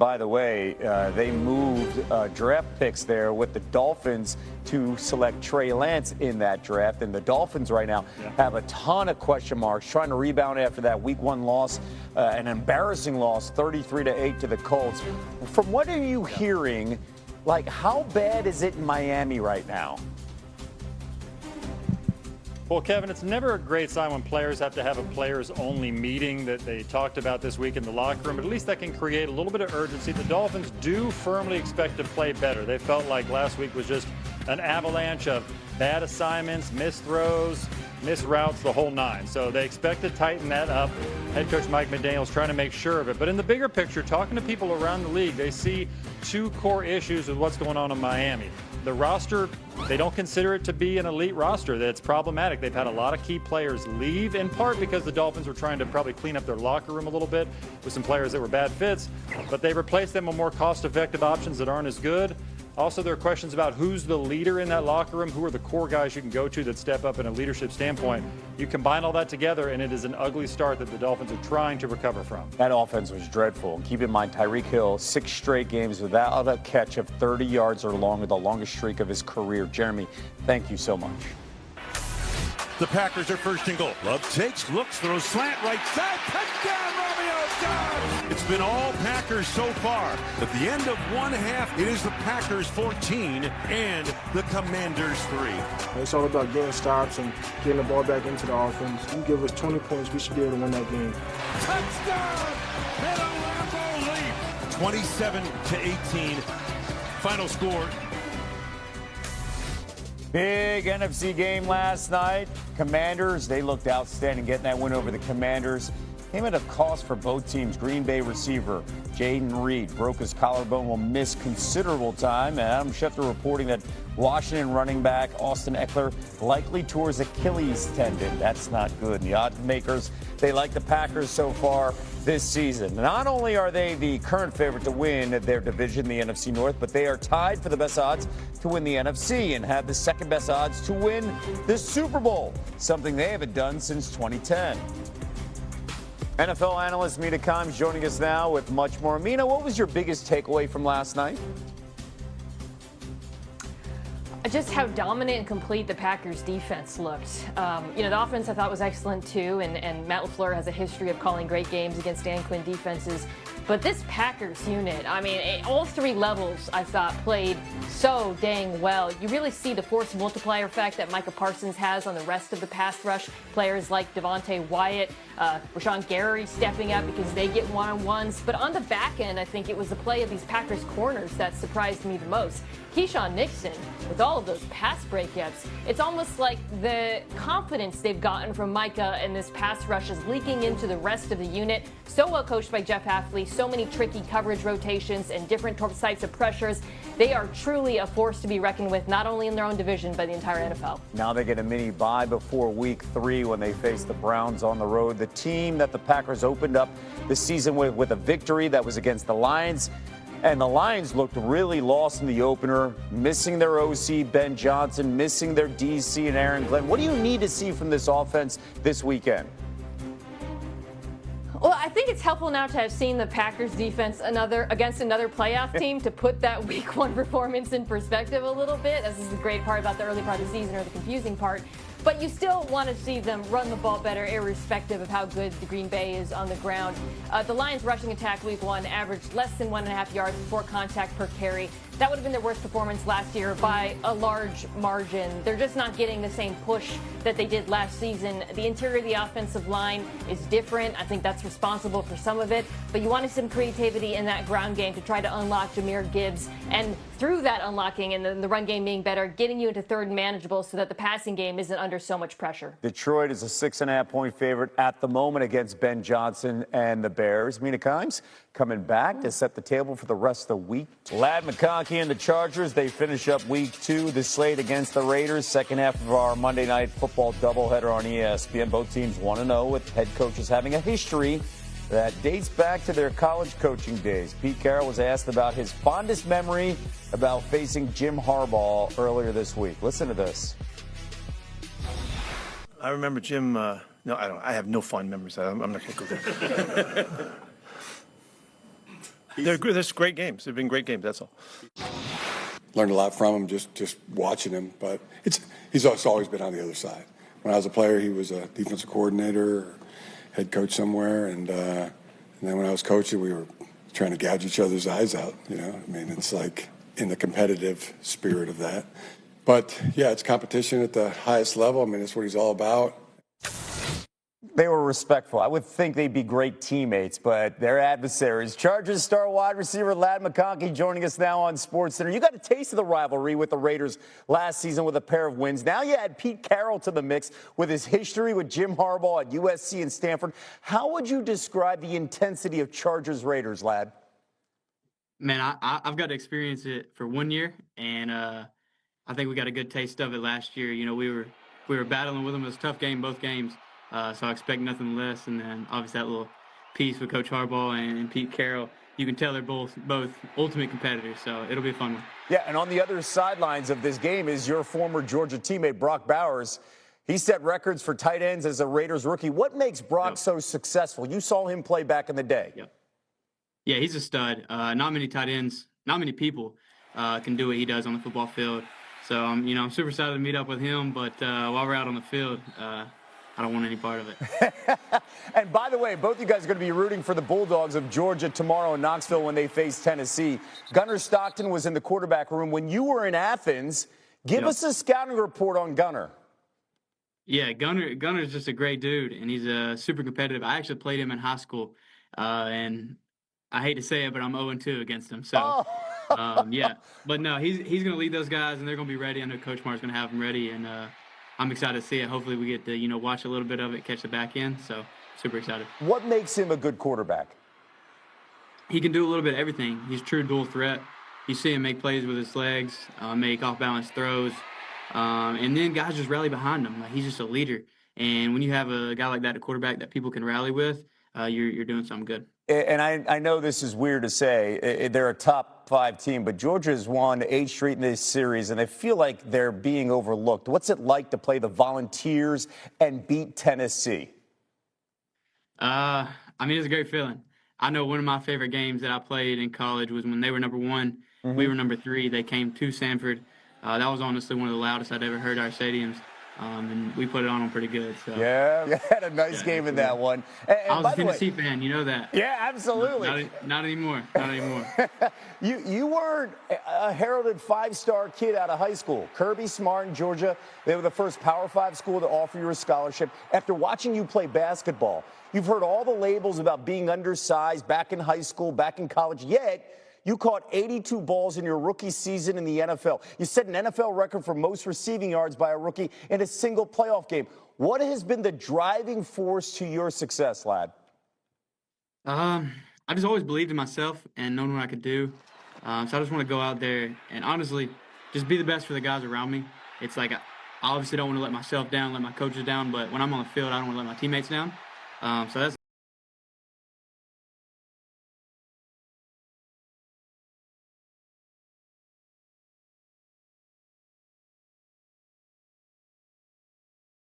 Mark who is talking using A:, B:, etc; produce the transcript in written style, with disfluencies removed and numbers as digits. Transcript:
A: By the way, they moved draft picks there with the Dolphins to select Trey Lance in that draft. And the Dolphins right now have a ton of question marks, trying to rebound after that Week 1 loss, an embarrassing loss, 33-8 to the Colts. From what are you hearing, like, how bad is it in Miami right now?
B: Well, Kevin, it's never a great sign when players have to have a players-only meeting that they talked about this week in the locker room, but at least that can create a little bit of urgency. The Dolphins do firmly expect to play better. They felt like last week was just an avalanche of bad assignments, missed throws, missed routes, the whole nine. So they expect to tighten that up. Head coach Mike McDaniel's trying to make sure of it. But in the bigger picture, talking to people around the league, they see two core issues with what's going on in Miami. The roster, they don't consider it to be an elite roster. That's problematic. They've had a lot of key players leave, in part because the Dolphins were trying to probably clean up their locker room a little bit with some players that were bad fits, but they replaced them with more cost-effective options that aren't as good. Also, there are questions about who's the leader in that locker room, who are the core guys you can go to that step up in a leadership standpoint. You combine all that together, and it is an ugly start that the Dolphins are trying to recover from.
A: That offense was dreadful. And keep in mind, Tyreek Hill, 6 straight games without a catch of 30 yards or longer, the longest streak of his career. Jeremy, thank you so much.
C: The Packers are first and goal. Love takes, looks, throws slant right side. Touchdown, Romeo Doubs! It's been all Packers so far. At the end of one half, it is the Packers 14 and the Commanders 3.
D: It's all about getting stops and getting the ball back into the offense. You give us 20 points, we should be able to win that game.
C: Touchdown! And a Lambeau leap. 27-18. Final score.
A: Big NFC game last night. Commanders, they looked outstanding getting that win over the Commanders. Came at a cost for both teams. Green Bay receiver Jayden Reed broke his collarbone, will miss considerable time. And Adam Schefter reporting that Washington running back Austin Eckler likely tore his Achilles tendon. That's not good. And the odds makers, they like the Packers so far this season. Not only are they the current favorite to win their division, the NFC North, but they are tied for the best odds to win the NFC and have the second best odds to win the Super Bowl, something they haven't done since 2010. NFL analyst Mina Kimes joining us now with much more. Mina, what was your biggest takeaway from last night?
E: Just how dominant and complete the Packers defense looked. The offense I thought was excellent too, and Matt LaFleur has a history of calling great games against Dan Quinn defenses. But this Packers unit, I mean, all 3 levels I thought played so dang well. You really see the force multiplier effect that Micah Parsons has on the rest of the pass rush. Players like Devontae Wyatt, Rashawn Gary stepping up because they get one-on-ones. But on the back end, I think it was the play of these Packers corners that surprised me the most. Keyshawn Nixon, with all of those pass breakups, it's almost like the confidence they've gotten from Micah and this pass rush is leaking into the rest of the unit. So well coached by Jeff Hafley, so many tricky coverage rotations and different types of pressures. They are truly a force to be reckoned with, not only in their own division, but the entire NFL.
A: Now they get a mini bye before Week 3 when they face the Browns on the road. The team that the Packers opened up the season with a victory that was against the Lions. And the Lions looked really lost in the opener, missing their OC, Ben Johnson, missing their DC and Aaron Glenn. What do you need to see from this offense this weekend?
E: Well, I think it's helpful now to have seen the Packers defense against another playoff team to put that Week 1 performance in perspective a little bit. This is the great part about the early part of the season, or the confusing part. But you still want to see them run the ball better, irrespective of how good the Green Bay is on the ground. The Lions' rushing attack Week 1 averaged less than 1.5 yards before contact per carry. That would have been their worst performance last year by a large margin. They're just not getting the same push that they did last season. The interior of the offensive line is different. I think that's responsible for some of it. But you wanted some creativity in that ground game to try to unlock Jahmyr Gibbs. And through that unlocking and the run game being better, getting you into third and manageable so that the passing game isn't under so much pressure.
A: Detroit is a 6.5-point favorite at the moment against Ben Johnson and the Bears. Mina Kimes coming back to set the table for the rest of the week. Ladd McConkey and the Chargers, they finish up Week 2, the slate against the Raiders. Second half of our Monday Night Football doubleheader on ESPN. Both teams 1-0 with head coaches having a history that dates back to their college coaching days. Pete Carroll was asked about his fondest memory about facing Jim Harbaugh earlier this week. Listen to this.
D: I remember Jim, no, I have no fond memories. I'm not going to go there.
F: They're great games. They've been great games. That's all.
G: Learned a lot from him just watching him, but he's also always been on the other side. When I was a player, he was a defensive coordinator, or head coach somewhere, and then when I was coaching, we were trying to gouge each other's eyes out. You know, I mean, it's like in the competitive spirit of that. But yeah, it's competition at the highest level. I mean, that's what he's all about.
A: They were respectful. I would think they'd be great teammates, but they're adversaries. Chargers star wide receiver Ladd McConkey joining us now on SportsCenter. You got a taste of the rivalry with the Raiders last season with a pair of wins. Now you add Pete Carroll to the mix with his history with Jim Harbaugh at USC and Stanford. How would you describe the intensity of Chargers-Raiders, Ladd?
H: Man, I've got to experience it for 1 year, and I think we got a good taste of it last year. You know, we were battling with them. It was a tough game, both games. So I expect nothing less. And then obviously that little piece with Coach Harbaugh and Pete Carroll, you can tell they're both ultimate competitors. So it'll be a fun one.
A: Yeah, and on the other sidelines of this game is your former Georgia teammate, Brock Bowers. He set records for tight ends as a Raiders rookie. What makes Brock so successful? You saw him play back in the day.
H: Yeah, he's a stud. Not many tight ends, not many people can do what he does on the football field. So, I'm super excited to meet up with him. But while we're out on the field, I don't want any part of it.
A: And by the way, both you guys are going to be rooting for the Bulldogs of Georgia tomorrow in Knoxville when they face Tennessee. Gunnar Stockton was in the quarterback room. When you were in Athens, give us a scouting report on Gunnar.
H: Yeah, Gunner's just a great dude, and he's super competitive. I actually played him in high school, and I hate to say it, but I'm 0-2 against him. So, yeah. But no, he's going to lead those guys, and they're going to be ready. I know Coach Mark's going to have them ready, and I'm excited to see it. Hopefully we get to, watch a little bit of it, catch the back end. So, super excited.
A: What makes him a good quarterback?
H: He can do a little bit of everything. He's true dual threat. You see him make plays with his legs, make off-balance throws, and then guys just rally behind him. Like, he's just a leader. And when you have a guy like that, a quarterback that people can rally with, you're doing something good.
A: And I know this is weird to say. They're a top 5 team, but Georgia has won 8 straight in this series, and they feel like they're being overlooked. What's it like to play the Volunteers and beat Tennessee?
H: It's a great feeling. I know one of my favorite games that I played in college was when they were number 1. Mm-hmm. We were number 3. They came to Sanford. That was honestly one of the loudest I'd ever heard our stadiums. And we put it on them pretty good. So.
A: Yeah, you had a nice game in that one. And
H: I was a Tennessee fan, you know that.
A: Yeah, absolutely.
H: Not anymore. Not anymore.
A: You weren't a heralded 5-star kid out of high school. Kirby Smart in Georgia, they were the first Power 5 school to offer you a scholarship. After watching you play basketball, you've heard all the labels about being undersized back in high school, back in college, yet you caught 82 balls in your rookie season in the NFL. You set an NFL record for most receiving yards by a rookie in a single playoff game. What has been the driving force to your success, Ladd?
H: I just always believed in myself and known what I could do. So I just want to go out there and honestly just be the best for the guys around me. It's like I obviously don't want to let myself down, let my coaches down, but when I'm on the field, I don't want to let my teammates down. So